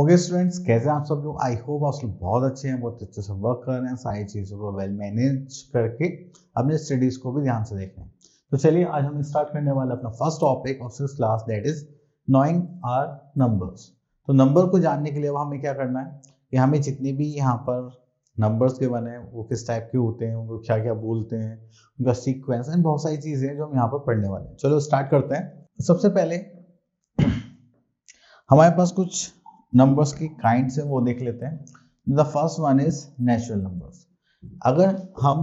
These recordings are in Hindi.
ओके स्टूडेंट्स, कैसे हैं आप सब लोग। आई होप आप लोग बहुत अच्छे हैं, बहुत अच्छे से वर्क कर रहे हैं, सारी चीज़ों को वेल मैनेज करके अपने स्टडीज़ को भी ध्यान से देख रहे हैं। तो चलिए आज हम स्टार्ट करने वाले अपना first topic of this class, that is knowing our numbers. तो नंबर को जानने के लिए अब हमें क्या करना है कि हमें जितने भी यहाँ पर नंबर्स के बने हैं वो किस टाइप के होते हैं, उनको क्या क्या बोलते हैं, उनका सीक्वेंस एंड बहुत सारी चीज़ें हैं जो हम यहाँ पर पढ़ने वाले हैं। चलो स्टार्ट करते हैं। सबसे पहले हमारे पास कुछ नंबर्स की काइंड्स है वो देख लेते हैं। The first one is natural numbers. अगर हम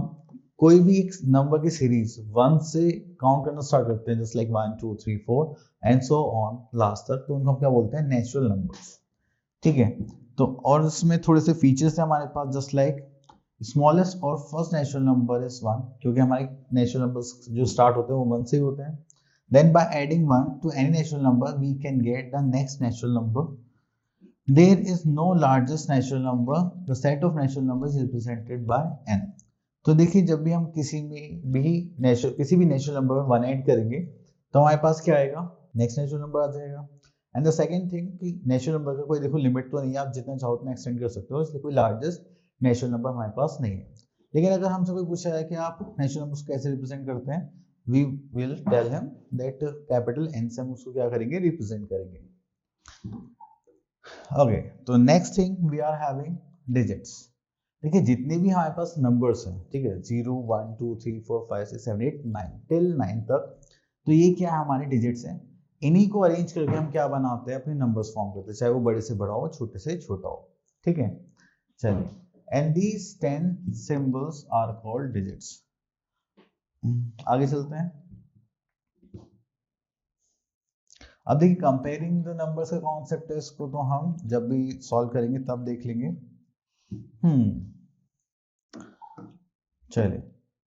कोई भी एक नंबर की सीरीज 1 से काउंट करना स्टार्ट करते हैं, just like 1 2 3 4 and so on last तक, तो उनको हम क्या बोलते हैं, नेचुरल नंबर्स। ठीक है, तो और इसमें थोड़े से फीचर्स हैं हमारे पास, जस्ट लाइक स्मॉलेस्ट और फर्स्ट नेचुरल नंबर इज 1, क्योंकि हमारे नेचुरल नंबर्स जो स्टार्ट होते हैं वो 1 से ही होते हैं। Then by adding 1 to any natural number, we can get the next natural number. There is no largest natural number. The set of natural numbers is represented by n. तो देखिए, जब भी हम किसी भी नेचुरल नंबर में 1 ऐड करेंगे तो हमारे पास क्या आएगा, नेक्स्ट नेचुरल नंबर आ जाएगा। एंड द सेकंड थिंग कि नेचुरल नंबर का कोई देखो लिमिट तो नहीं है, आप जितना चाहो उतना एक्सटेंड कर सकते हो, इसलिए कोई लार्जेस्ट नेचुरल नंबर हमारे पास नहीं है। लेकिन अगर हमसे कोई पूछा है कि आप नेचुरल नंबर को कैसे रिप्रेजेंट करते हैं, we will tell him that capital N से हम उसको क्या करेंगे, रिप्रेजेंट करेंगे। ओके, तो next thing we are having digits. देखिए, जितने भी हमारे पास नंबर्स हैं, ठीक है, 0 1 2 3 4 5 6 7 8 9 टिल 9 तक, तो ये क्या है, हमारे डिजिट्स हैं। इन्हीं को अरेंज करके हम क्या बनाते हैं, अपने नंबर्स फॉर्म करते हैं, चाहे वो बड़े से बड़ा हो, छोटे से छोटा हो। ठीक है, चलिए, and these 10 symbols are called digits. आगे चलते हैं। अब देखिए, कंपेयरिंग द नंबर्स का कॉन्सेप्ट है, इसको तो हम जब भी सॉल्व करेंगे तब देख लेंगे। चलिए,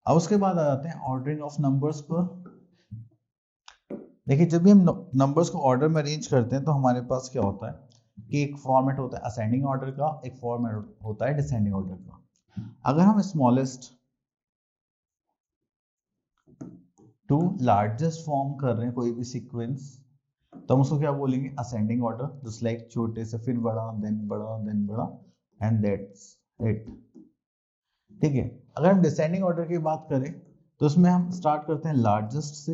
अब उसके बाद आ जाते हैं ऑर्डरिंग ऑफ नंबर्स पर। देखिए, जब भी हम नंबर्स को ऑर्डर में अरेंज करते हैं तो हमारे पास क्या होता है कि एक फॉर्मेट होता है असेंडिंग ऑर्डर का, एक फॉर्मेट होता है डिसेंडिंग ऑर्डर का। अगर हम स्मॉलेस्ट टू लार्जेस्ट फॉर्म कर रहे हैं कोई भी सीक्वेंस, तो हम उसको क्या बोलेंगे, असेंडिंग ऑर्डर, जस्ट लाइक छोटे से फिर बड़ा, देन बड़ा, देन बड़ा, एंड दैट्स इट। ठीक है, अगर हम डिसेंडिंग ऑर्डर की बात करें तो उसमें हम स्टार्ट करते हैं लार्जेस्ट से,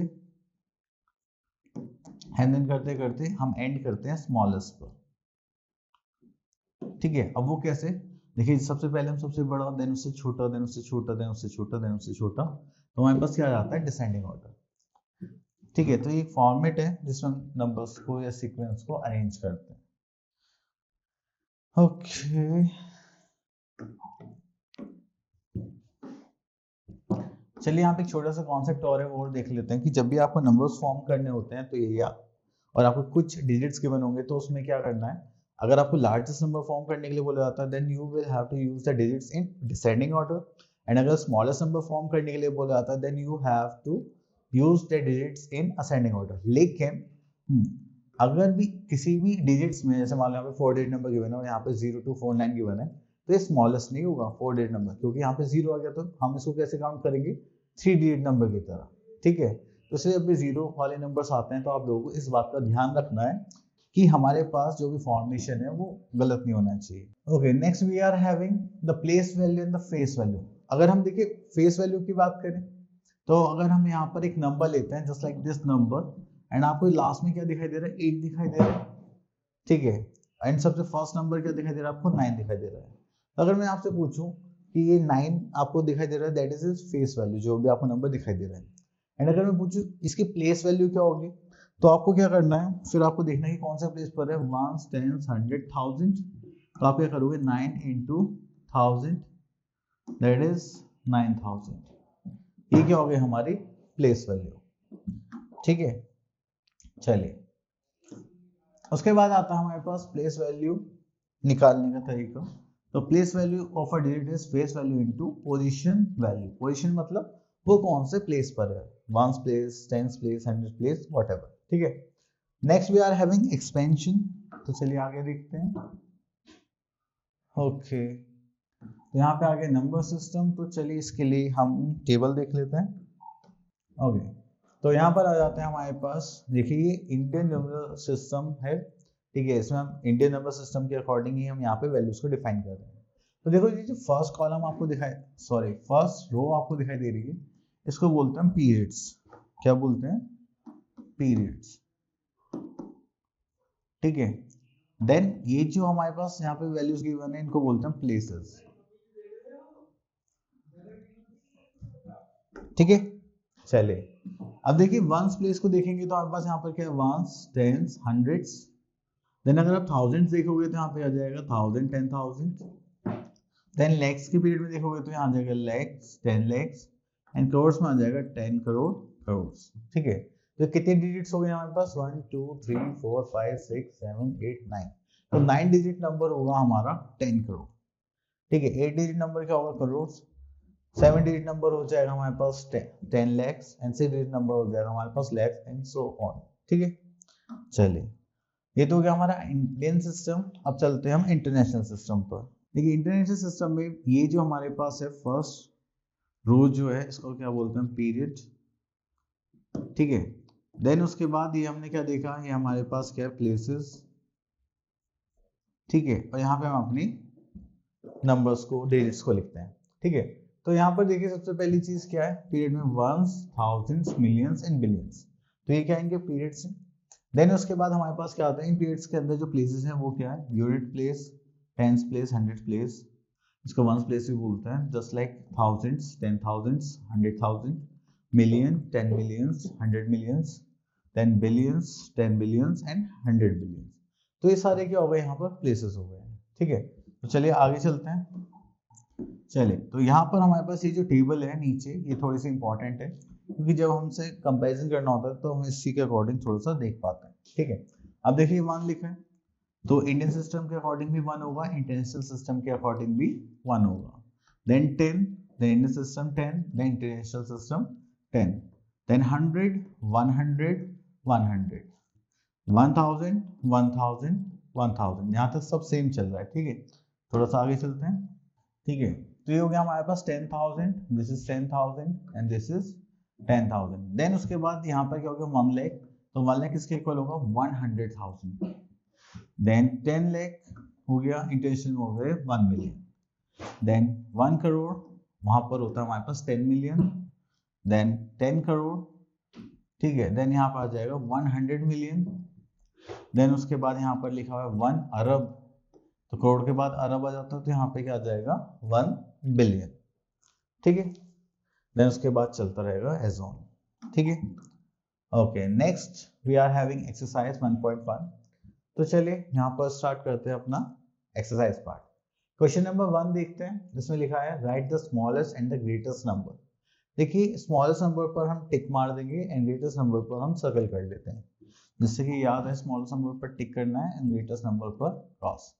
एंड देन करते करते हम एंड करते हैं स्मॉलेस्ट पर। ठीक है, अब वो कैसे, देखिए, सबसे पहले हम सबसे बड़ा, देन उससे छोटा, देन उससे छोटा, देन उससे छोटा, देन उससे छोटा, तो हमारे पास क्या आ जाता है, डिसेंडिंग ऑर्डर। ठीक है, तो ये एक फॉर्मेट है जिसमें नंबर्स को या सीक्वेंस को अरेंज करते हैं। ओके, चलिए, यहाँ पे एक छोटा सा कॉन्सेप्ट और है, वो और देख लेते हैं कि जब भी आपको नंबर्स फॉर्म करने होते हैं तो ये और आपको कुछ डिजिट्स गिवन होंगे, तो उसमें क्या करना है, अगर आपको लार्जेस्ट नंबर फॉर्म करने के लिए बोला जाता है, then you will have to use the digits in descending order, and अगर स्मॉलेस्ट नंबर फॉर्म करने के लिए बोला जाता है, then you have to use the digits in ascending order. लेकिन अगर भी किसी भी डिजिट्स में, जैसे मान लो यहाँ पे 4 डिजिट नंबर गिवन है और यहाँ पे 0 to 49 गिवन है, तो ये स्मॉलेस्ट नहीं होगा 4 डिजिट नंबर, क्योंकि यहाँ पे 0 आ गया तो हम इसको कैसे काउंट करेंगे, 3 डिजिट नंबर की तरह। ठीक है, तो इसलिए जब भी 0 वाले नंबर्स आते हैं तो आप लोगों को इस बात का ध्यान रखना है कि हमारे पास जो भी फॉर्मेशन है वो गलत नहीं होना चाहिए। Okay, next we are having the place value and the face value. अगर हम देखिए फेस वैल्यू की बात करें तो अगर हम यहाँ पर एक नंबर लेते हैं, just like this number, and आपको लास्ट में क्या दिखाई दे रहा है, 8 दिखाई दे रहा है। ठीक है, एंड सबसे फर्स्ट नंबर क्या दिखाई दे रहा है आपको, 9 दिखाई दे रहा है। अगर मैं आपसे पूछूं कि ये 9 आपको दिखाई दे रहा है, that is is face value, जो भी आपको नंबर दिखाई दे रहा है। एंड अगर मैं पूछूं इसकी प्लेस वैल्यू क्या होगी, तो आपको क्या करना है, फिर आपको देखना है कि कौन सा प्लेस पर है, 1 10 100 1000, तो आप क्या करोगे, 9 into 1000, दैट इज 9000। ये क्या हो गई हमारी प्लेस वैल्यू। ठीक है, चलिए, उसके बाद आता है हमारे पास प्लेस वैल्यू निकालने का तरीका। तो place value of a digit is face value into position value. Position मतलब वो कौन से प्लेस पर है, 1th place, 10th place, 100th place, whatever. ठीक है, next we are having expansion. तो चलिए आगे देखते हैं। ओके, तो यहाँ पे आगे नंबर सिस्टम, तो चलिए इसके लिए हम टेबल देख लेते हैं। ओके, तो यहाँ पर आ जाते हैं हमारे पास, देखिए ये इंडियन नंबर सिस्टम है, ठीक है, इसमें हम इंडियन नंबर सिस्टम के अकॉर्डिंग ही हम यहाँ पे वैल्यूज को डिफाइन कर रहे हैं। तो देखो ये जो फर्स्ट कॉलम आपको दिखाई, सॉरी फर्स्ट रो आपको दिखाई दे रही है, इसको बोलते हैं पीरियड्स। क्या बोलते हैं? पीरियड्स। ठीक है, देन ये जो हमारे पास यहाँ पे वैल्यूज गिवन है इनको बोलते हैं प्लेसेस। ठीक है, चलिए अब देखिए वंस प्लेस को देखेंगे तो आपके पास यहाँ पर क्या है, वंस, टेंस, हंड्रेड्स। देन अगर आप थाउजेंड्स देखोगे तो यहाँ पे आ जाएगा थाउजेंड, 10,000। देन लैक्स के पीरियड में देखोगे तो यहाँ आ जाएगा लैक्स, 10 लैक्स। एंड करोड़ में आ जाएगा 10 करोड़, करोड़। ठीक है, तो कितने डिजिट्स हो गए हमारे पास? 1 2 3 4 5 6 7 8 9। तो 9 डिजिट नंबर होगा हमारा 10 करोड़। ठीक है, 8 डिजिट नंबर क्या होगा? करोड़। 7 डिजिट नंबर हो जाएगा हमारे पास 10 लैक्स। एंड 6 डिजिट नंबर हो जाएगा हमारे पास लैक्स एंड सो ऑन। ठीक है, चलिए ये तो हो गया हमारा इंडियन सिस्टम। अब चलते हैं हम इंटरनेशनल सिस्टम पर। देखिए इंटरनेशनल सिस्टम में ये जो हमारे पास है फर्स्ट रो जो है इसको क्या बोलते हैं? पीरियड। ठीक है, देन उसके बाद ये हमने क्या देखा, ये हमारे पास क्या है? प्लेसेस। ठीक है, और यहाँ पे हम अपनी नंबर्स को, डिजिट्स को लिखते हैं। ठीक है, तो यहाँ पर देखिए सबसे पहली चीज क्या है? पीरियड में ones, thousands, millions and billions. तो ये क्या है? इनके पीरियड्स हैं। देन उसके बाद हमारे पास क्या आता है? इन पीरियड्स के अंदर जो प्लेसेस हैं वो क्या है? Unit place, tens place, hundred place. इसको वंस प्लेस भी बोलते हैं, just like thousands, 10,000s, 100,000, million, 10 millions, 100 millions, then billions, 10 billions and 100 billions. तो ये सारे क्या हो गए? यहाँ पर प्लेसेस हो गए। ठीक है, तो चलिए आगे चलते हैं। चलिए तो यहाँ पर हमारे पास ये जो टेबल है नीचे, ये थोड़ी सी इंपॉर्टेंट है क्योंकि जब हमसे कंपैरिजन करना होता है तो हम इसी के अकॉर्डिंग थोड़ा सा देख पाते हैं। ठीक है, अब देखिए 1 लिखा है तो इंडियन सिस्टम के अकॉर्डिंग भी 1 होगा, इंटरनेशनल सिस्टम के अकॉर्डिंग भी 1 होगा। Then 10, then Indian system 10, then international system 10, then 100, 100, 100, 1000, 1000, 1000। यहाँ तक सब सेम चल रहा है। ठीक है, थोड़ा सा आगे चलते हैं। ठीक है, तो ये हो गया हमारे पास 10,000, this is 10,000 and this is 10,000। Then उसके बाद यहाँ पर क्या हो गया? 1 लाख। तो 1 लाख किसके इक्वल होगा? 100,000। देन 10 लाख हो गया, इंटरनेशनल में हो गए 1 मिलियन। देन 1 करोड़, वहां पर होता है हमारे पास 10 मिलियन। देन 10 करोड़। ठीक है, देन यहाँ पर आ जाएगा 100 मिलियन। देन उसके बाद यहाँ पर लिखा हुआ है 1 अरब। तो करोड़ के बाद अरब आ जाता है तो यहाँ पे क्या आ जाएगा? 1 बिलियन। ठीक है, देन उसके बाद चलता रहेगा एज ऑन। ठीक है, okay next we are having exercise 1.1। तो चलिए यहाँ पर स्टार्ट करते हैं अपना एक्सरसाइज पार्ट। क्वेश्चन नंबर 1 देखते हैं, जिसमें लिखा है right the smallest and the greatest number. देखिए स्मॉलेस्ट नंबर पर हम टिक मार देंगे एंड ग्रेटेस्ट नंबर पर हम सर्कल कर लेते हैं, जिससे कि याद है स्मॉलेस्ट नंबर पर टिक करना है एंड ग्रेटेस्ट नंबर पर क्रॉस।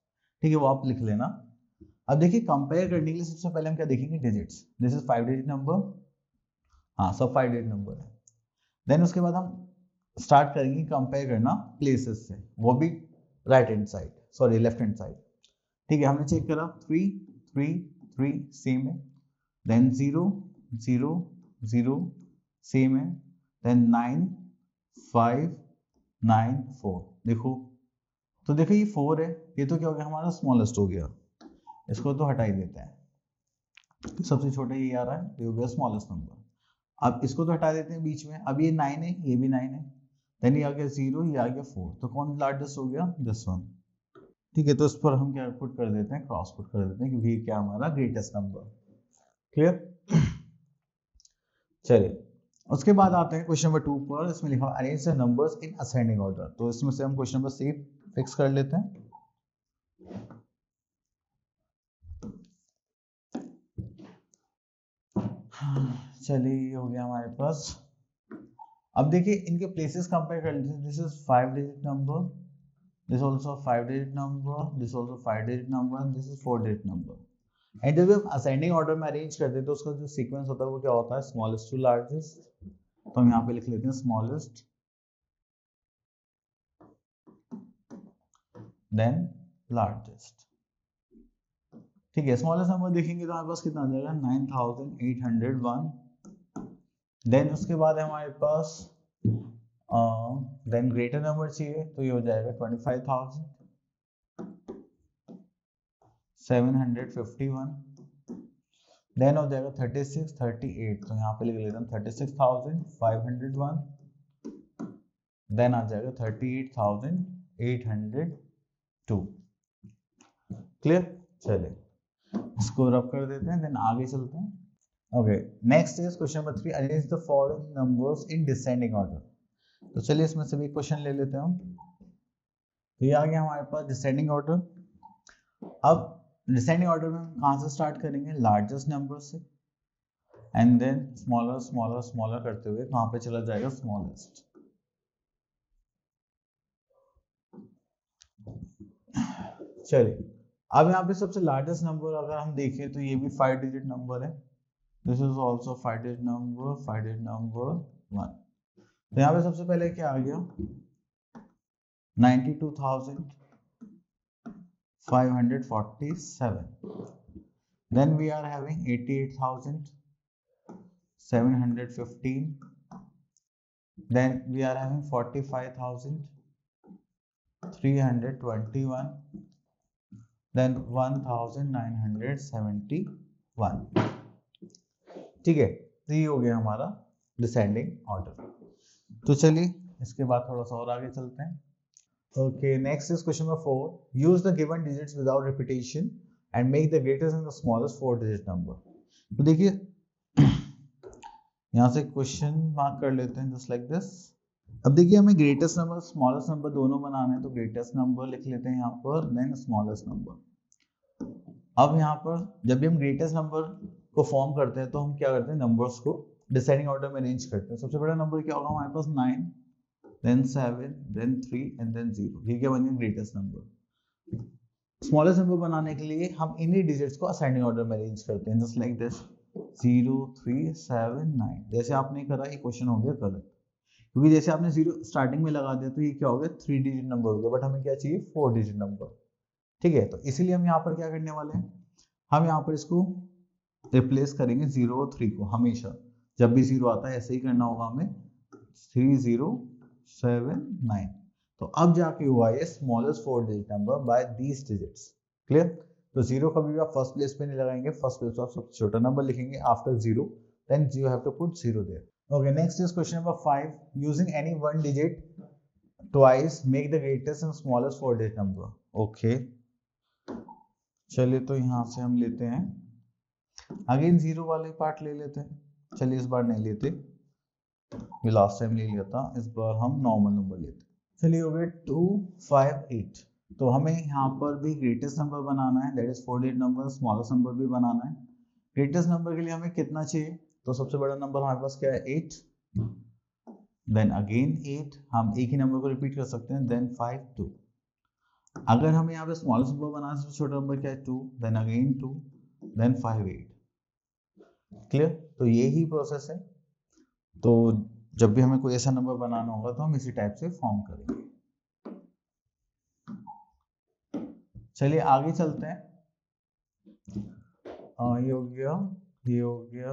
ठीक है, वो आप लिख लेना। अब देखिए कंपेयर करने के लिए सबसे पहले हम क्या देखेंगे? Digits. This is 5 digit number, हाँ सब 5 डिजिट नंबर है। देन उसके बाद हम स्टार्ट करेंगे कंपेयर करना प्लेसेस से, वो भी right hand side, sorry left hand side. ठीक है, हमने चेक करा 3 3 3 सेम है। देन 0 0 0 सेम है। देन 9 5 9 4। देखो तो देखो ये 4 है, ये तो क्या हो गया? हमारा स्मॉलेस्ट हो गया, इसको तो हटा ही देते हैं। सबसे छोटा ये आ रहा है, ये हो गया स्मॉलेस्ट नंबर। अब इसको तो हटा देते हैं बीच में। अब ये 9 है, ये भी 9 है। देन ये आ गया 0, ये आ गया 4। तो कौन लार्जेस्ट हो गया? This one. ठीक है, तो इस पर हम क्या पुट कर देते हैं? क्रॉस पुट कर देते हैं, क्योंकि ये क्या हमारा ग्रेटेस्ट नंबर। क्लियर? चलिए उसके बाद आते हैं क्वेश्चन नंबर 2 पर। इसमें लिखा arrange the numbers in ascending order. तो इसमें से हम क्वेश्चन नंबर सी फिक्स कर लेते हैं। चलिए हो गया हमारे पास। अब देखिए इनके प्लेसेस कंपेयर कर लेते हैं। This is 5 digit number, this also 5 digit number, this also 5 digit number, this is 4 digit number. And जब हम असेंडिंग ऑर्डर में अरेंज करते हैं तो उसका जो सीक्वेंस होता है वो क्या होता है? Smallest to largest. तो हम यहाँ पे लिख लेते हैं स्मॉलेस्ट देन लार्जेस्ट। ठीक है, स्मॉलेस्ट नंबर देखेंगे तो हमारे पास कितना आ जाएगा? 9801। देन उसके बाद है हमारे पास देन ग्रेटर नंबर चाहिए तो ये हो जाएगा 25,751। देन हो जाएगा 36 38, तो यहाँ पे लिख लेते हैं 36,501। देन आ जाएगा 38,802। क्लियर? चलिए इसको रब कर देते हैं, देन आगे चलते हैं। Okay, next is question number 3, arrange the following numbers in descending order. तो चलिए इसमें से भी क्वेश्चन ले लेते हैं हम। तो ये आ गया हमारे पास डिसेंडिंग ऑर्डर। अब डिसेंडिंग ऑर्डर में हम कहाँ से स्टार्ट करेंगे? लार्जेस्ट नंबर से, and then smaller smaller smaller करते हुए कहाँ पे चला जाएगा? स्मॉलेस्ट। चलिए अब यहाँ पे सबसे लार्जेस्ट नंबर अगर हम देखें तो ये भी 5 डिजिट नंबर है। This is also 5 digit number, 5 digit number 1। तो यहाँ पे सबसे पहले क्या आ गया? 92,547। Then we are having 88,715. Then we are having 45,321. Then 1,971. ठीक है, तो ये हो गया हमारा डिसेंडिंग ऑर्डर। तो चलिए इसके बाद थोड़ा सा और आगे चलते हैं। Okay, next is question number 4. Use the given digits without repetition and make the greatest and the smallest 4-digit number. तो देखिए यहाँ से क्वेश्चन मार्क कर लेते हैं जस्ट लाइक दिस। अब देखिए हमें ग्रेटेस्ट नंबर स्मॉलेस्ट नंबर दोनों बनाने हैं, तो ग्रेटेस्ट नंबर लिख लेते हैं यहाँ पर, देन स्मॉलेस्ट नंबर। अब यहाँ पर जब भी हम ग्रेटेस्ट नंबर को फॉर्म करते हैं तो हम क्या करते हैं? नंबर्स को डिसेंडिंग ऑर्डर में अरेंज करते हैं। सबसे बड़ा नंबर क्या होगा हमारे पास? 9, then 7, then 3 and then 0। ये क्या बन गया? Greatest number. स्मॉलेस्ट नंबर बनाने के लिए हम इन्हीं डिजिट्स को असेंडिंग ऑर्डर में अरेंज करते हैं, जस्ट लाइक दिस 0 3 7 9। जैसे आपने करा ये क्वेश्चन हो गया गलत, क्योंकि जैसे आपने 0 स्टार्टिंग में लगा दिया तो ये क्या हो गया? 3 डिजिट नंबर हो गया, बट हमें क्या चाहिए? 4 डिजिट नंबर। ठीक है, तो इसीलिए हम यहाँ पर क्या करने वाले हैं? हम यहाँ पर इसको रिप्लेस करेंगे 0 और 3 को। हमेशा जब भी 0 आता है ऐसे ही करना होगा हमें, 3 0 7 9। तो अब जाके हुआ ये smallest 4 digit number by these digits. Clear? तो 0 कभी भी आप फर्स्ट प्लेस पे नहीं लगाएंगे, फर्स्ट प्लेस पे आप सबसे छोटा नंबर लिखेंगे after 0, then you have to put 0 there. Okay, next is question number 5, using any one digit twice make the greatest and smallest 4 digit number. Okay, चलिए तो यहाँ से हम लेते हैं अगेन 0 वाले पार्ट ले लेते हैं। चलिए इस बार नहीं लेते, ये लास्ट टाइम ले लिया था, इस बार हम नॉर्मल नंबर लेते हैं। चलिए हो गए 2 5 8। तो हमें यहाँ पर भी ग्रेटेस्ट नंबर बनाना है, that is 4 digit number, smallest number भी बनाना है। ग्रेटेस्ट नंबर के लिए हमें कितना चाहिए? तो सबसे बड़ा नंबर हमारे पास क्या है? 8। देन अगेन 8, हम एक ही नंबर को रिपीट कर सकते हैं, देन 5 2। अगर हमें यहाँ पे स्मॉलेस्ट नंबर बनाना है, सबसे छोटा नंबर क्या है? 2, देन अगेन 2, देन 5 8। क्लियर? तो यही प्रोसेस है। तो जब भी हमें कोई ऐसा नंबर बनाना होगा तो हम इसी टाइप से फॉर्म करेंगे। चलिए आगे चलते हैं। ये हो गया, ये हो गया।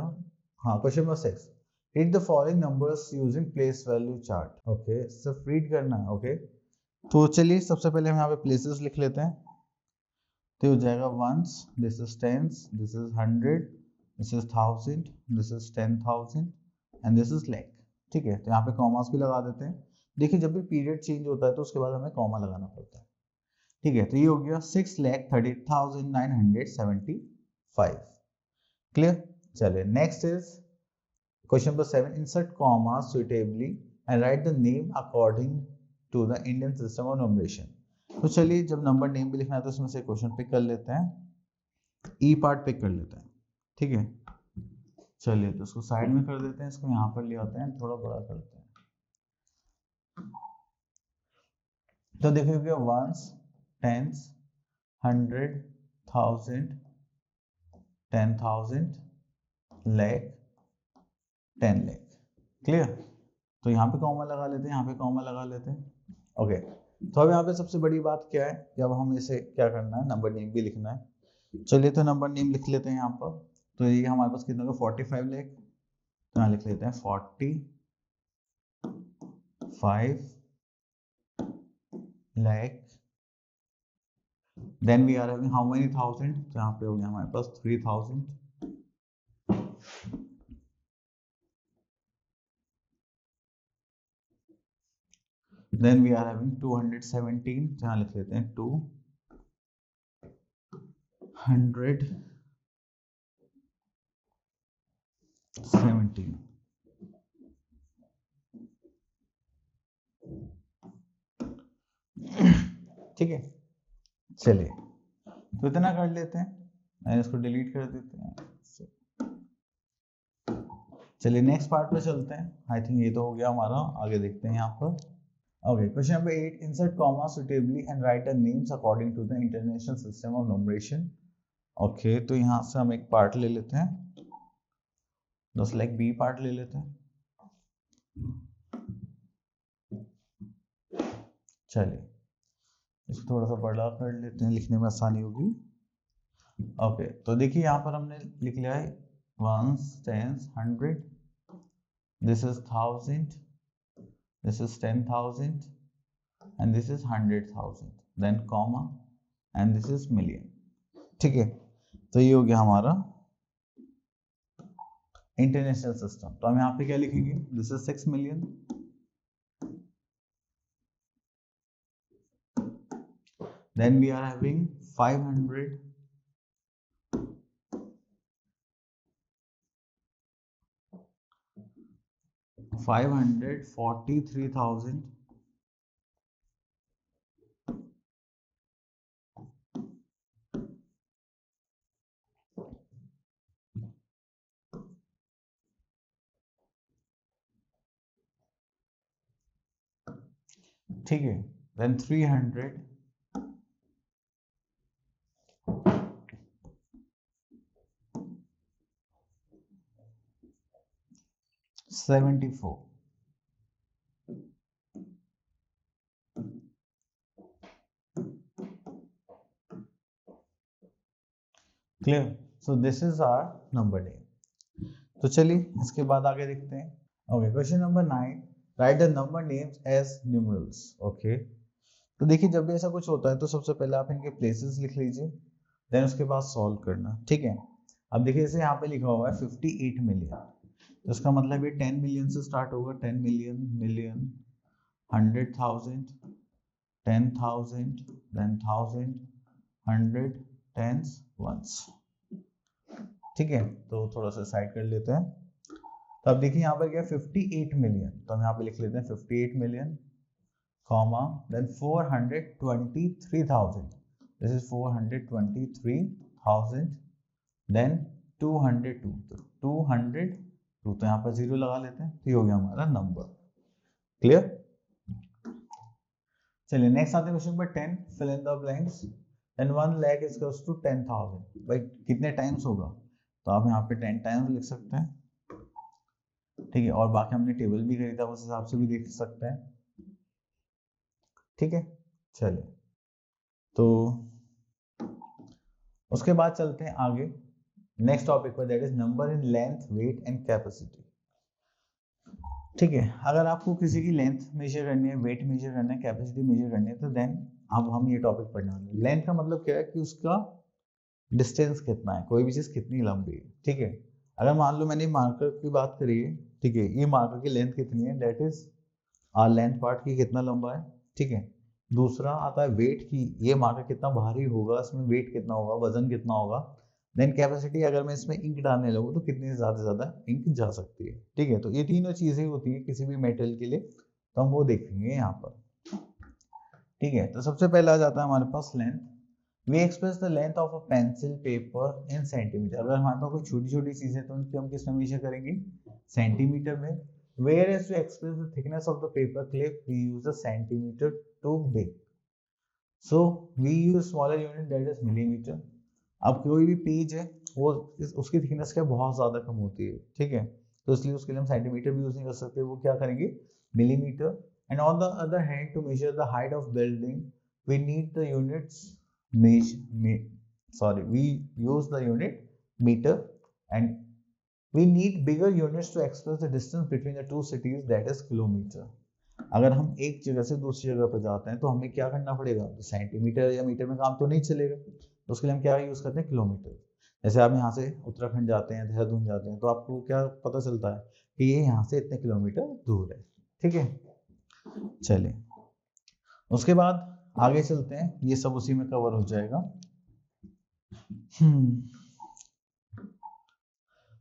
हाँ, question number 6, read the following numbers using place value chart. Okay, सिर्फ रीड करना है। ओके, तो चलिए सबसे पहले हम यहाँ पे प्लेसेस लिख लेते हैं। तो हो जाएगा ones, this is tens, this is 100, this is 1000, this is 10,000 and this is lakh. ठीक है, तो यहाँ पे कॉमास भी लगा देते हैं। देखिए जब भी पीरियड चेंज होता है तो उसके बाद हमें कॉमा लगाना पड़ता है। ठीक है, तो ये हो गया 6,38,975। क्लियर? चलिए next is question number 7, insert comma suitably and write the name according to the Indian system of numeration. तो चलिए जब नंबर नेम भी लिखना है तो इसमें से क्वेश्चन पिक कर लेते हैं, ई पार्ट पिक कर लेते हैं। ठीक है, चलिए तो इसको साइड में कर देते हैं, इसको यहाँ पर ले आते हैं, थोड़ा बड़ा करते हैं। तो देखिए ones, tens, 100, 1000, 10,000, lakh, 10 lakh. Clear? तो यहाँ पे कॉमा लगा लेते हैं, यहाँ पे कॉमा लगा लेते हैं। ओके, तो अब यहाँ पे सबसे बड़ी बात क्या है कि अब हम इसे क्या करना है? नंबर नेम भी लिखना है। चलिए तो नंबर नेम लिख लेते हैं यहाँ पर। तो ये हमारे पास कितना होगा? 45 लाख। तो यहाँ लिख लेते हैं 45 5 lakh, then we are having how many thousand, तो यहाँ पे हो गया हमारे पास 3000, then we are having 217, जहाँ लिख लेते हैं 217, ठीक है। चलिए तो इतना कर लेते हैं, मैं इसको डिलीट कर देते हैं। चलिए नेक्स्ट पार्ट पे चलते हैं। आई थिंक ये तो हो गया हमारा, आगे देखते हैं यहाँ पर। Okay, question number 8, insert comma suitably and write the names according to the international system of numeration. Okay, तो यहाँ से हम एक पार्ट ले लेते हैं, जस्ट लाइक बी पार्ट ले लेते हैं। चलिए इसको थोड़ा सा बड़ा कर लेते हैं, लिखने में आसानी होगी। ओके, तो देखिए यहाँ पर हमने लिख लिया है ones, tens, 100, this is 1000, this is 10,000 and this is 100,000, then comma and this is million। ठीक है, तो ये हो गया हमारा इंटरनेशनल सिस्टम। तो हम यहाँ पे क्या लिखेंगे, this is 6 million, then we are having 500, 543,000, ठीक है, then 300, 74, clear. So this is our number name. तो चलिए इसके बाद आगे देखते हैं। Okay, question number 9, write the number names as numerals. Okay, तो देखिए जब भी ऐसा कुछ होता है तो सबसे पहले आप इनके प्लेसेस लिख लीजिए, देन उसके बाद सॉल्व करना, ठीक है। अब देखिए जैसे यहाँ पे लिखा हुआ है 58 मिलियन, तो इसका मतलब ये 10 मिलियन से स्टार्ट होगा, 10 million, million, 100,000, 10,000, then 1000, 100, tens, ones, ठीक है। तो थोड़ा सा साइड कर लेते हैं। तो अब देखिए यहाँ पर क्या 58 मिलियन, तो हम यहाँ पे लिख लेते हैं 58 million, comma, then 423,000, this is 423,000, then 202, तो 202, तो यहाँ पर 0 लगा लेते हैं, तो ये हो गया हमारा नंबर, क्लियर। चलिए नेक्स्ट आते हैं question number 10, fill in the blanks, then 1 lakh is equals to 10,000। भाई कितने टाइम्स होगा, तो आप यहाँ पे 10 टाइम्स लिख सकते हैं, ठीक है। और बाकी हमने टेबल भी करी था, उस हिसाब से भी देख सकते हैं, ठीक है। चलिए तो उसके बाद चलते हैं आगे नेक्स्ट टॉपिक पर, that is number in length, weight and capacity, ठीक है। अगर आपको किसी की लेंथ मेजर करनी है, वेट मेजर करना है, कैपेसिटी मेजर करनी है, तो देन अब हम ये टॉपिक पढ़ने वाले हैं। लेंथ का मतलब क्या है कि उसका डिस्टेंस कितना है, कोई भी चीज कितनी लंबी है, ठीक है। अगर मान लो मैंने मार्कर की बात करी है, ठीक है, ये मार्कर की लेंथ कितनी है, that is our length part की कितना लंबा है, ठीक है। दूसरा आता है वेट की, ये मार्कर कितना भारी होगा, इसमें वेट कितना होगा, वजन कितना होगा। देन कैपेसिटी, अगर मैं इसमें इंक डालने लगूँ तो कितनी से ज्यादा इंक जा सकती है, ठीक है। तो ये तीनों चीजें होती है किसी भी मेटल के लिए, तो हम वो देखेंगे यहाँ पर, ठीक है। तो सबसे पहला आ जाता है हमारे पास length. We express the length of a pencil paper in centimetre. अगर हमारे पास कोई छोटी छोटी चीजें तो उनकी हम किस में मेजर करेंगे, सेंटीमीटर में। Whereas to express the thickness of the paper clip, we use a centimeter to big. So we use smaller unit, that is millimeter. अब कोई भी पेज है वो उसकी थिकनेस क्या बहुत ज्यादा कम होती है, ठीक है, तो इसलिए उसके लिए हम सेंटीमीटर भी यूज नहीं कर सकते, वो क्या करेंगे, millimetre. And on the other hand, to measure the height of building, we need the units we use the unit meter, and we need bigger units to express the distance between the two cities, that is kilometer. अगर हम एक जगह से दूसरी जगह पर जाते हैं तो हमें क्या करना पड़ेगा, तो सेंटीमीटर या मीटर में काम तो नहीं चलेगा, तो उसके लिए हम क्या यूज़ करते हैं, किलोमीटर। जैसे आप यहाँ से उत्तराखंड जाते हैं, देहरादून जाते हैं, तो आपको क्या पता चलता है कि ये यहाँ से इतने किलोमीटर दूर है। ठीक है, चलिए उसके बाद आगे चलते हैं, ये सब उसी में कवर हो जाएगा।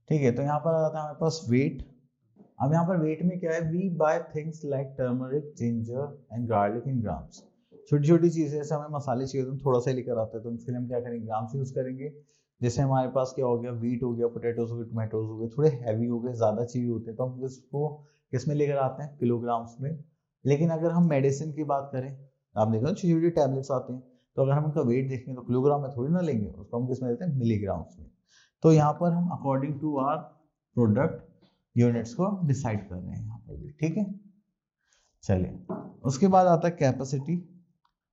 ठीक है, तो यहाँ पर आता है हमारे पास वेट। अब यहाँ पर वेट में क्या है, we buy things like turmeric, ginger and garlic in grams. छोटी छोटी चीजें, जैसे हमें मसाले चाहिए तो थोड़ा सा लेकर आते हैं, तो इसके लिए हम क्या करेंगे, ग्राम्स यूज करेंगे। जैसे हमारे पास क्या हो गया, वीट हो गया, पोटैटोज हो गए, टोमेटोज हो गए, थोड़े हैवी हो गए, ज्यादा चाहिए होते हैं, तो हम इसको किस में लेकर आते हैं, किलोग्राम्स में। लेकिन अगर हम मेडिसिन की बात करें, आप देखो छोटी छोटी टैबलेट्स आते हैं, तो अगर हम उनका वेट देखेंगे तो किलोग्राम में थोड़ी ना लेंगे, उसको हम किस में लेते हैं, मिलीग्राम्स में। तो यहाँ पर हम according to our product units को डिसाइड कर रहे हैं यहाँ पर भी। ठीक है, चलिए उसके बाद आता है कैपेसिटी।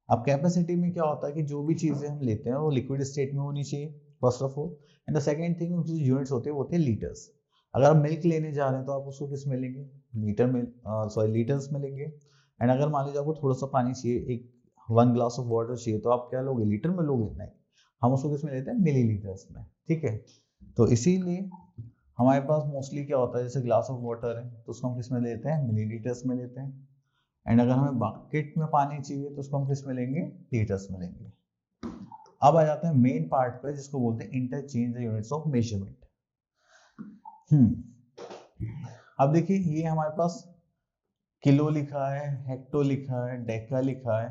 अब कैपेसिटी में क्या होता है कि जो भी चीजें हम लेते हैं वो लिक्विड स्टेट में होनी चाहिए, first of all. And the second thing, जो यूनिट्स होते हैं वो होते हैं लीटर्स। अगर आप मिल्क लेने जा रहे हैं तो आप उसको किस में लेंगे, मीटर में, सॉरी लीटर्स में लेंगे। एंड अगर मान लीजिए आपको थोड़ा सा पानी चाहिए, एक 1 ग्लास ऑफ वाटर चाहिए, तो आप क्या लोगे, लीटर में लोगे, नहीं, हम उसको किस में लेते हैं, मिलीलीटर्स में। ठीक है, तो इसीलिए हमारे पास मोस्टली क्या होता है, जैसे ग्लास ऑफ वाटर है तो उसको हम किस में लेते हैं, मिलीलीटर्स में लेते हैं। एंड अगर हमें बकेट में पानी चाहिए तो उसको हम किस में लेंगे, लीटर्स में लेंगे। अब आ जाते हैं मेन पार्ट पे, जिसको बोलते हैं interchange the units of measurement. अब देखिए, ये हमारे पास किलो लिखा है, हेक्टो लिखा है, डेका लिखा है।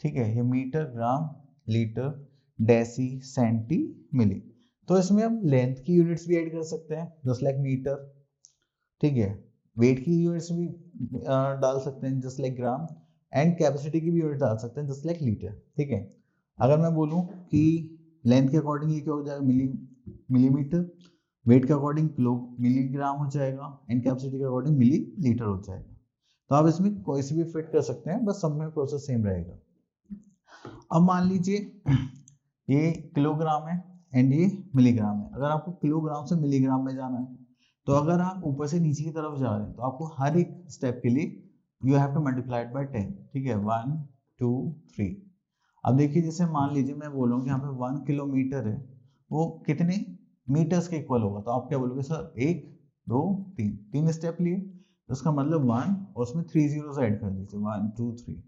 ठीक है, ये metre, gram, litre, deci, senti, मिली। तो इसमें हम लेंथ की यूनिट्स भी ऐड कर सकते हैं, जस्ट लाइक मीटर। ठीक है, वेट की यूनिट्स भी डाल सकते हैं, just like gram. And capacity की भी यूनिट डाल सकते हैं, जस्ट लाइक लीटर। ठीक है, अगर मैं बोलूं कि लेंथ के अकॉर्डिंग ये क्या हो जाएगा, मिलीमीटर, वेट के अकॉर्डिंग किलो मिलीग्राम हो जाएगा, एंड कैपेसिटी के अकॉर्डिंग मिली लीटर हो जाएगा। तो आप इसमें कोई सी भी फिट कर सकते हैं, बस सब में प्रोसेस सेम रहेगा। अब मान लीजिए ये किलोग्राम है एंड ये मिलीग्राम है। अगर आपको किलोग्राम से मिलीग्राम में जाना है, तो अगर आप ऊपर से नीचे की तरफ जा रहे हैं तो आपको हर एक स्टेप के लिए you have to multiply by 10। ठीक है, 1 2 3। अब देखिए, जैसे मान लीजिए मैं बोल रहा हूँ कि यहाँ पे 1 किलोमीटर है, वो कितने मीटर्स के इक्वल होगा, तो आप क्या बोलोगे, सर 1 2 3, 3 स्टेप लिए, तो उसका मतलब 1 और उसमें 3 जीरोस ऐड कर दीजिए, 1 2 3।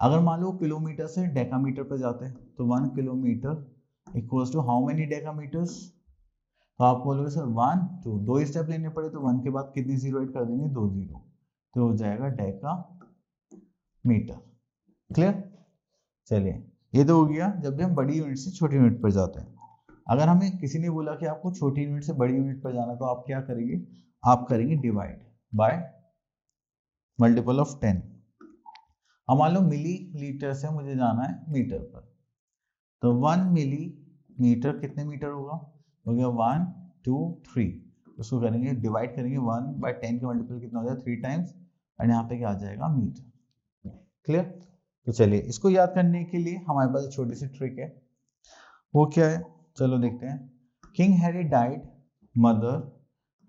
अगर मान लो किलोमीटर से डेकामीटर पर जाते हैं, तो 1 kilometre equals to how many decametres, तो आप बोलोगे सर 1 2, दो स्टेप लेने पड़े, तो 1 के बाद कितनी जीरो ऐड कर देंगे, 2 जीरो, तो हो जाएगा डेका मीटर। क्लियर, चलिए ये तो हो गया जब भी हम बड़ी यूनिट से छोटी यूनिट पर जाते हैं। अगर हमें किसी ने बोला कि आपको छोटी यूनिट से बड़ी यूनिट पर जाना, तो आप क्या करेंगे, आप करेंगे डिवाइड बाय मल्टीपल ऑफ 10। अब मान लो मिली लीटर से मुझे जाना है मीटर पर, तो 1 मिली मीटर कितने मीटर होगा, हो गया 1 2 3। उसको करेंगे डिवाइड करेंगे 1 बाय 10 के मल्टीपल कितना हो जाएगा, 3 टाइम्स, और यहाँ पे क्या आ जाएगा, मीटर। क्लियर, तो चलिए इसको याद करने के लिए हमारे पास एक छोटी सी ट्रिक है, वो क्या है, चलो देखते हैं। King Harry died, mother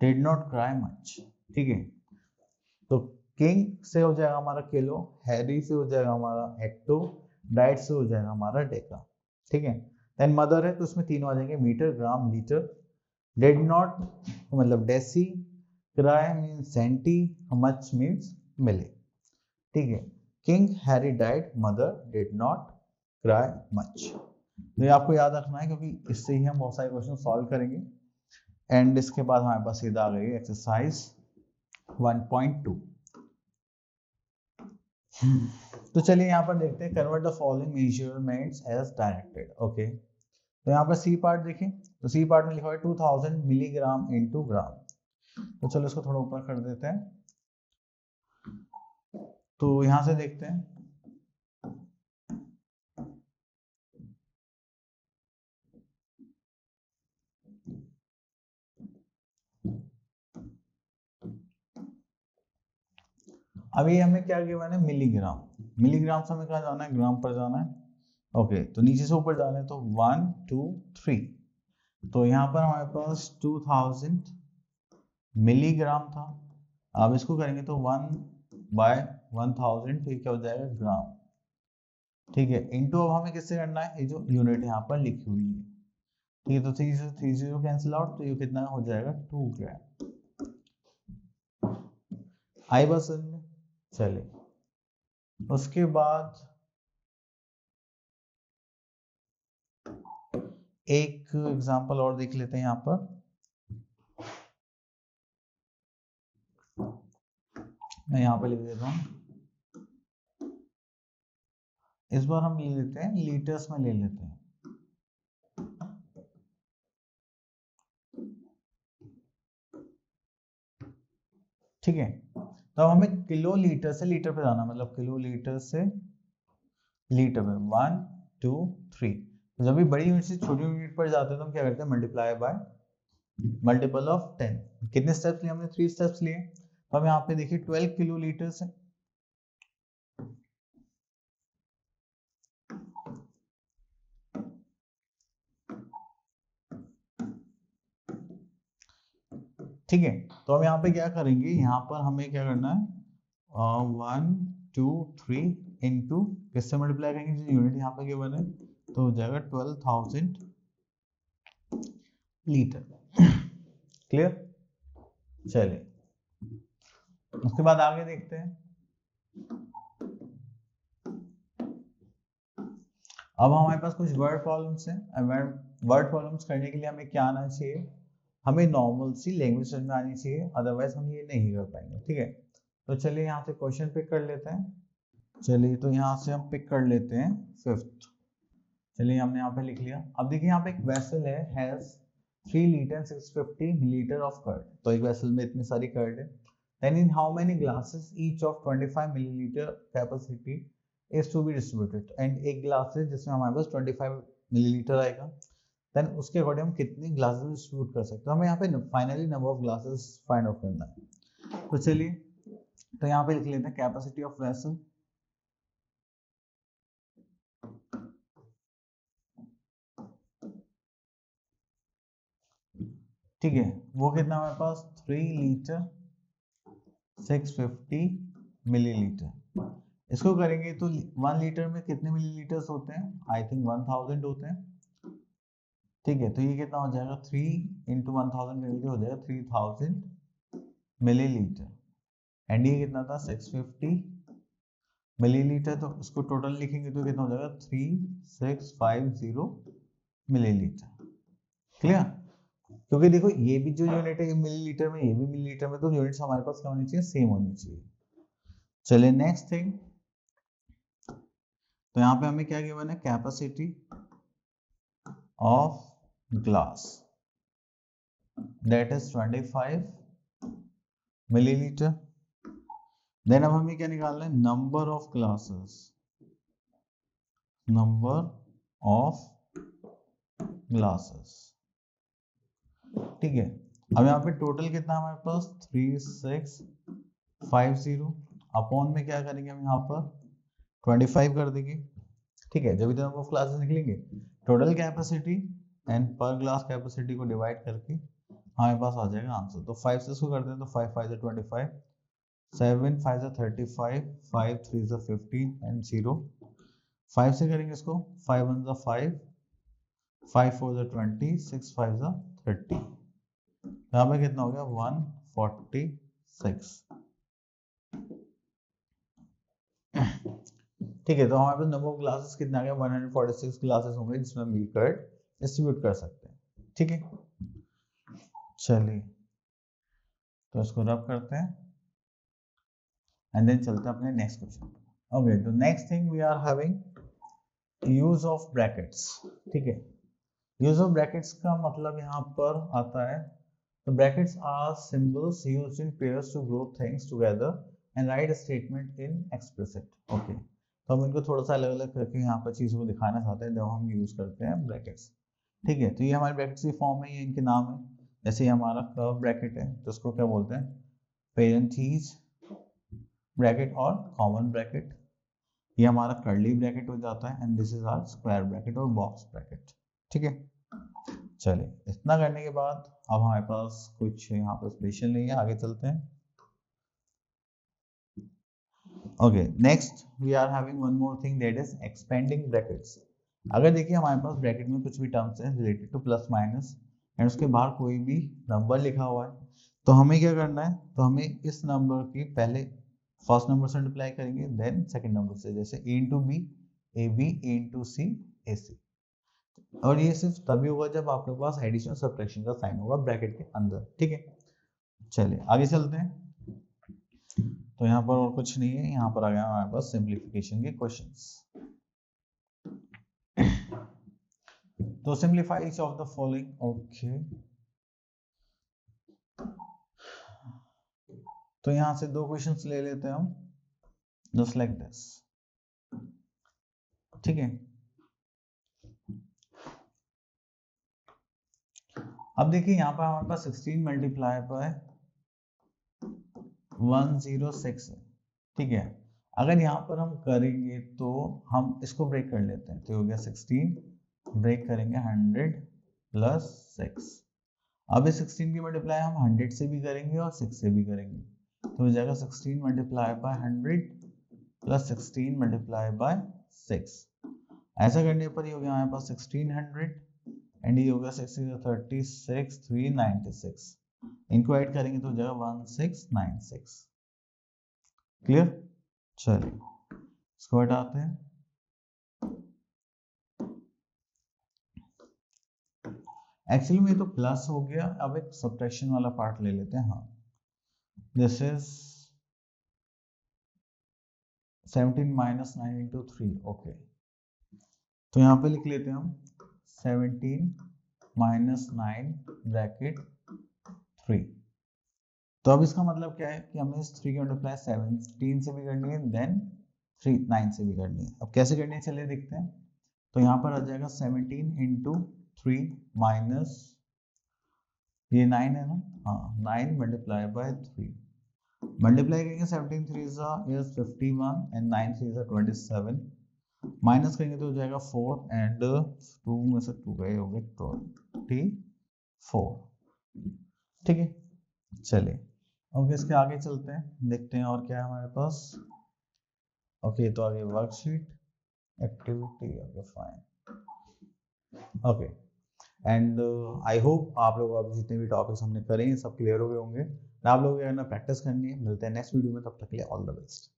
did not cry much. ठीक है, तो किंग से हो जाएगा हमारा किलो, हैरी से हो जाएगा हमारा हेक्टो, डाइट से हो जाएगा हमारा डेका। ठीक है, देन मदर है तो उसमें तीनों आ जाएंगे, metre, gram, litre. Did not मतलब deci, cry means centi, much means milli. ठीक है, king Harry died, mother did not cry much. तो ये आपको याद रखना है, क्योंकि इससे ही हम बहुत सारे क्वेश्चन सॉल्व करेंगे। एंड इसके बाद हमारे पास सीधा आ गई एक्सरसाइज 1.2। तो चलिए यहाँ पर देखते हैं, convert the following measurements as directed. Okay, तो यहाँ पर सी पार्ट देखें, तो सी पार्ट में लिखा हुआ है 2000 मिलीग्राम इनटू ग्राम। तो चलो इसको थोड़ा ऊपर कर देते हैं, तो यहाँ से देखते हैं। अभी हमें क्या किया मैंने, मिलीग्राम, मिलीग्राम से हमें कहाँ जाना है, ग्राम पर जाना है। ओके, तो नीचे से ऊपर जाना है, तो 1 2 3। तो यहाँ पर हमारे पास 2000 मिलीग्राम था। अब इसको करेंगे तो 1 बाय 1000, तो ये क्या हो जाएगा ग्राम, ठीक है। इनटू अब हमें किससे करना है, ये जो यूनिट यहाँ पर लिखी हुई है, ठीक है। तो 3 से 3 0 कैंसिल आउट, तो ये कितना हो जाएगा 2 ग्राम। आई बस में चले, उसके बाद एक एग्जांपल और देख लेते हैं यहाँ पर। मैं यहाँ पे लिख देता हूँ, इस बार हम ले लेते हैं लीटर्स में ले लेते हैं, ठीक है। तो अब हमें किलो लीटर से लीटर पे जाना, मतलब किलो लीटर से लीटर में 1 2 3। तो जब भी बड़ी यूनिट से छोटी यूनिट पर जाते हैं तो हम क्या करते हैं, मल्टीप्लाई बाय मल्टीपल ऑफ 10। कितने स्टेप्स लिए हमने, 3 स्टेप्स लिए। तो हम यहाँ पे देखिए 12 किलो लीटर से, ठीक है। तो हम यहाँ पे क्या करेंगे, यहाँ पर हमें क्या करना है, 1 2 3 इंटू किससे मल्टीप्लाई करेंगे, जो यूनिट यहाँ पे गिवन है, तो हो जाएगा 12,000 लीटर। क्लियर, चलिए उसके बाद आगे देखते हैं। अब हमारे पास कुछ वर्ड प्रॉब्लम्स हैं। वर्ड प्रॉब्लम्स करने के लिए हमें क्या आना चाहिए, हमें नॉर्मल सी लैंग्वेज समझ में आनी चाहिए, अदरवाइज हम ये नहीं कर पाएंगे, ठीक है। तो चलिए यहाँ से क्वेश्चन पिक कर लेते हैं। चलिए तो यहाँ से हम पिक कर लेते हैं 5th। चलिए हमने यहाँ पे लिख लिया। अब देखिए यहाँ पे एक वेसल है, has 3 litre 650 millilitre of curd. तो एक वेसल में इतनी सारी कर्ड है। Then in how many glasses each of 25 millilitre capacity is to be distributed. And एक ग्लास है जिसमें हमारे पास 25 मिलीलीटर आएगा। देन उसके अकॉर्डिंग हम कितनी ग्लासेस डिस्ट्रीब्यूट कर सकते हैं, हमें यहाँ पे finally number of glasses find out करना है। तो चलिए तो यहाँ पे लिख लेते हैं कैपेसिटी ऑफ वेसल, ठीक है। वो कितना हमारे पास 3 लीटर 650 मिलीलीटर। इसको करेंगे तो 1 लीटर में कितने मिलीलीटर्स होते हैं, आई थिंक 1000 होते हैं, ठीक है। तो ये कितना हो जाएगा, 3 इंटू 1000 करेंगे हो जाएगा 3000 मिलीलीटर। एंड ये कितना था 650 मिलीलीटर, तो उसको टोटल लिखेंगे तो कितना हो जाएगा 3650 मिलीलीटर। क्लियर, क्योंकि देखो ये भी जो यूनिट है मिलीलीटर में, ये भी मिलीलीटर में, तो यूनिट्स हमारे पास क्या होनी चाहिए, सेम होनी चाहिए। चलिए नेक्स्ट थिंग, तो यहाँ पे हमें क्या गिवन है, capacity of glass that is 25 millilitre. Then अब हमें क्या निकालना है, number of glasses, number of glasses, ठीक है। अब यहाँ पे टोटल कितना हमारे पास 3650, अपॉन में क्या करेंगे हम यहाँ पर 25 कर देंगे, ठीक है। जब भी नंबर ऑफ क्लासेस निकलेंगे, टोटल कैपेसिटी एंड पर ग्लास कैपेसिटी को डिवाइड करके हमारे पास आ जाएगा आंसर। तो 5 से इसको करते हैं तो 5 5 25, 7 5 35, 5 3 15 एंड 0। 5 से करेंगे इसको, 5 1 5, 5 4 20, 6 5 30। यहाँ पे कितना हो गया 146, ठीक है। तो हमारे पास नंबर ऑफ ग्लासेस कितना आ गया, 146 ग्लासेस होंगे जिसमें हम मिल्क कर्ड डिस्ट्रीब्यूट कर सकते हैं, ठीक है। चलिए तो इसको रब करते हैं एंड देन चलते हैं अपने नेक्स्ट क्वेश्चन। ओके, तो next thing we are having use of brackets, ठीक है। यूज ऑफ ब्रैकेट्स का मतलब यहाँ पर आता है, तो brackets are symbols used in pairs to group things together and write a statement in explicit. Okay, तो हम इनको थोड़ा सा अलग अलग करके यहाँ पर चीज़ों को दिखाना चाहते हैं जब हम यूज करते हैं ब्रैकेट्स, ठीक है। तो ये हमारे ब्रैकेट्स की फॉर्म है, ये इनके नाम है। जैसे ये हमारा कर्व ब्रैकेट है तो इसको क्या बोलते हैं, पेरेंथीज ब्रैकेट और कॉमन ब्रैकेट। ये हमारा कर्ली ब्रैकेट हो जाता है and this is our square bracket और बॉक्स ब्रैकेट, ठीक है। चलिए इतना करने के बाद अब हमारे पास कुछ यहाँ पर स्पेशल नहीं है, आगे चलते हैं। Okay, next we are having one more thing that is expanding brackets. अगर देखिए हमारे पास ब्रैकेट में कुछ भी टर्म्स है related two plus minus and उसके बाहर कोई भी नंबर लिखा हुआ है, तो हमें क्या करना है, तो हमें इस नंबर की पहले फर्स्ट नंबर से मल्टीप्लाई करेंगे, देन सेकंड नंबर से, जैसे A into B A B, A into C A C. और ये सिर्फ तभी होगा जब आपके पास एडिशन सब्ट्रैक्शन का साइन होगा ब्रैकेट के अंदर, ठीक है। चलिए आगे चलते हैं। तो यहाँ पर और कुछ नहीं है, यहाँ पर आ गया हमारे पास सिंप्लीफिकेशन के क्वेश्चंस। तो simplify each of the following. Okay, तो यहाँ से दो क्वेश्चंस ले लेते हैं हम, जस्ट लाइक दिस, ठीक है। अब देखिए यहाँ पर हमारे पास 16 मल्टीप्लाई बाय 106 है, ठीक है। अगर यहाँ पर हम करेंगे तो हम इसको ब्रेक कर लेते हैं, तो हो गया 16 ब्रेक करेंगे 100 प्लस 6। अब इस 16 की मल्टीप्लाई हम 100 से भी करेंगे और 6 से भी करेंगे, तो हो जाएगा 16 multiply by 100 plus 16 multiply by 6। ऐसा करने पर ये हो गया हमारे पास 1600 एंड ये होगा 36 396। इनको ऐड करेंगे तो हो जाएगा 1696। क्लियर? चलिए इसको हटाते हैं। एक्चुअली में तो प्लस हो गया, अब एक सब्ट्रैक्शन वाला पार्ट ले लेते हैं। हाँ, this is 17 minus 9 into 3। Okay, तो यहाँ पे लिख लेते हैं हम 17 माइनस 9 ब्रैकेट 3। तो अब इसका मतलब क्या है कि हमें इस 3 की मल्टीप्लाई 17 से भी करनी है, देन 9 से भी करनी है। अब कैसे करनी है चलिए देखते हैं। तो यहाँ पर आ जाएगा 17 इंटू 3 माइनस ये 9 है ना, हाँ 9 मल्टीप्लाई बाय 3। मल्टीप्लाई करेंगे 17 3 is 51 एंड 9 3 is 27। माइनस करेंगे तो हो जाएगा 4 एंड 2 में से 2 गए हो गए 24, ठीक है। चलिए ओके, इसके आगे चलते हैं, देखते हैं और क्या है हमारे पास। ओके, तो आगे worksheet activity. Okay fine, okay and I hope आप लोग अब जितने भी टॉपिक्स हमने करे हैं सब क्लियर हो गए होंगे। आप लोगों को अगर प्रैक्टिस करनी है, मिलते हैं नेक्स्ट वीडियो में, तब तक के लिए ऑल द बेस्ट।